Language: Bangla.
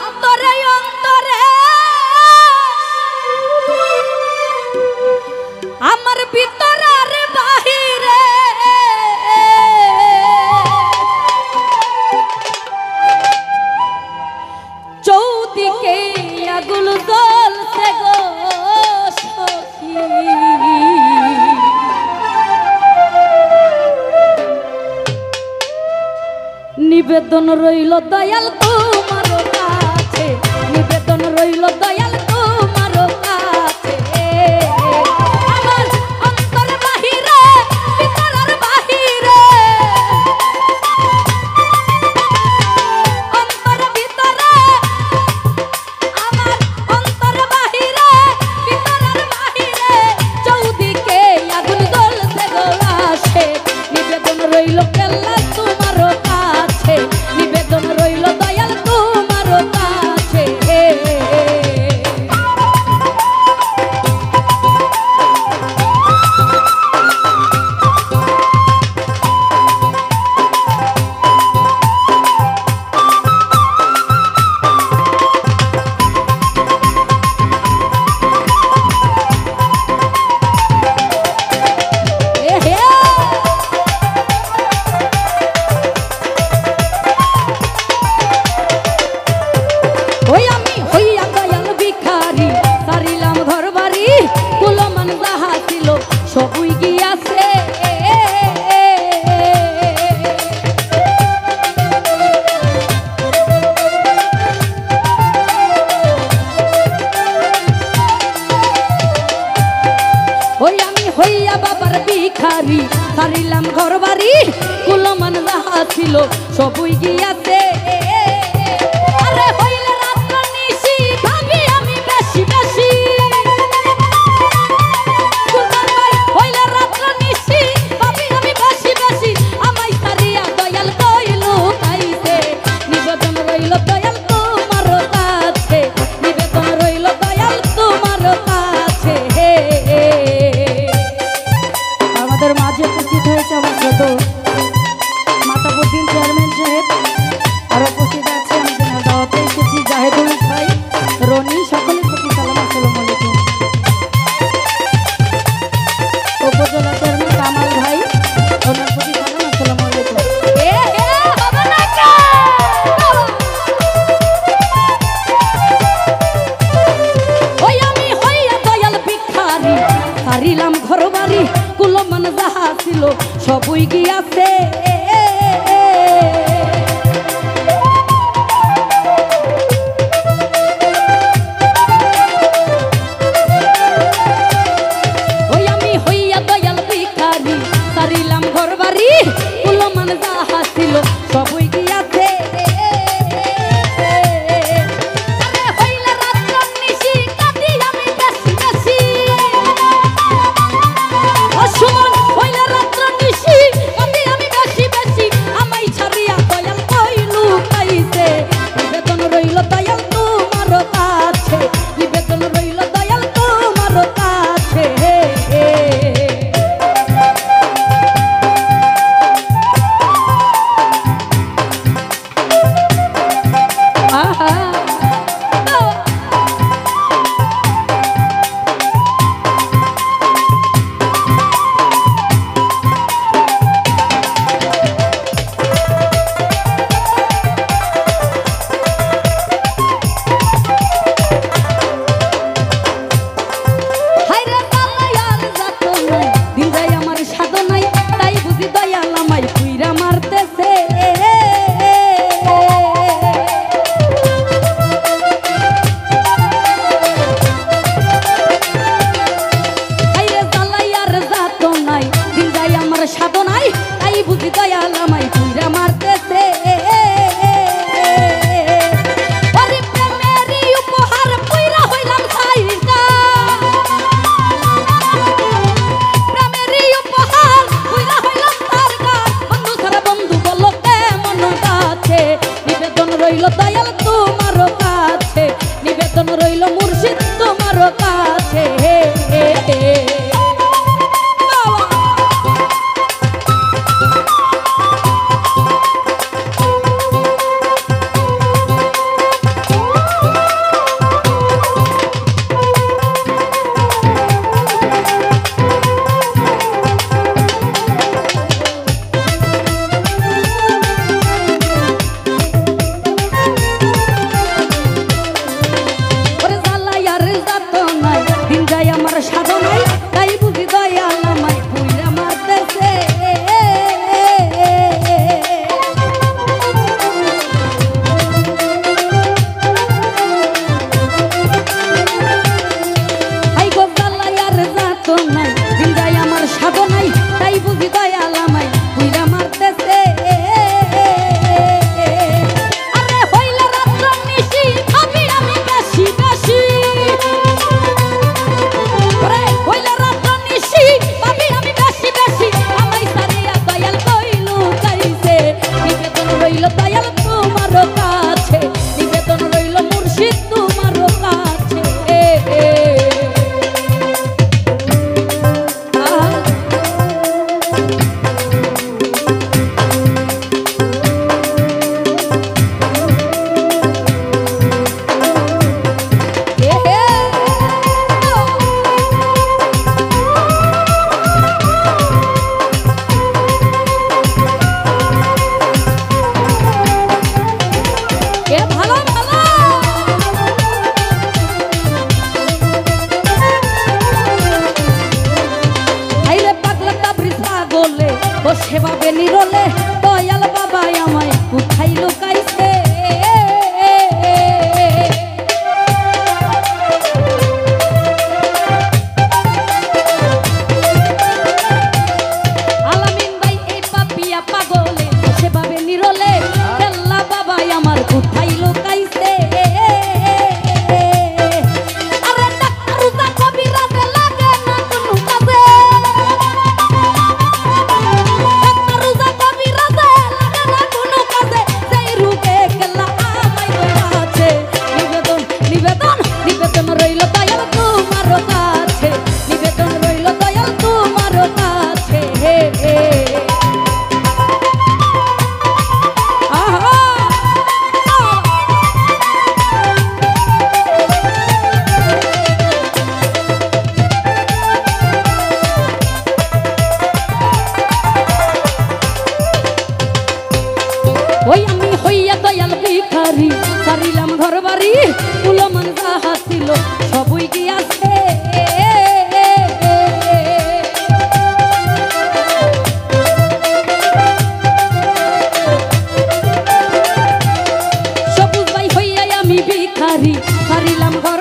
অন্তরে অন্তরে আমার ভিতরে আর বাহিরে চৌদিকে আগুন জ্বলছে গো সখী নিবেদন রইল দয়াল তোমার কাছে নিবেদন রইল দয়াল তোমার কাছে আমার অন্তর বাহিরে ভিতর আর বাহিরে অন্তর ভিতরে আমার অন্তর বাহিরে ভিতর আর বাহিরে চৌদিকে আগুন জ্বলছে গো আসে নিবেদন রইল কেল্লা তোমার কাছে নিবেদন রইল দয়াল তোমার কাছে সবই গিয়াছে ওই আমি হইয়া বাবার ভিখারি সারিলাম ঘর বাড়ি কুলমান যাহা ছিল সবই গিয়াছে আরে হইলে রাত্র নিশি ভাবি আমি বেশি বেশি মাঝে উপস্থিত হয়েছে আমার ছোট মাতাবুদ্দিন চেয়ারম্যান সাহেব আর উপস্থিত আছে আমি দাওয়াতে এসেছি জাহেদুল ভাই রনি সকলের প্রতি সালাম আসসালামু আলাইকুম উপজেলা চেয়ারম্যান কামাল ভাই ওনার প্রতি সালাম আসসালামু আলাইকুম ওই আমি হইয়া দয়াল ভিখারি হারিলাম ঘর বাড়ি কুলমান যাহা ছিল সবই গিয়াছে ওই আমি হইয়া দয়াল ভিখারি সারিলাম ঘর বাড়ি কুলমান যাহা ছিল সবই গিয়াছে সুমন হইলে রাত্র নিশি আমি মূল্যমান যাহা ছিল সবই গিয়াছে। সবুজ ভাই হইয়াই আমি ভিখারি, হারিলাম ঘর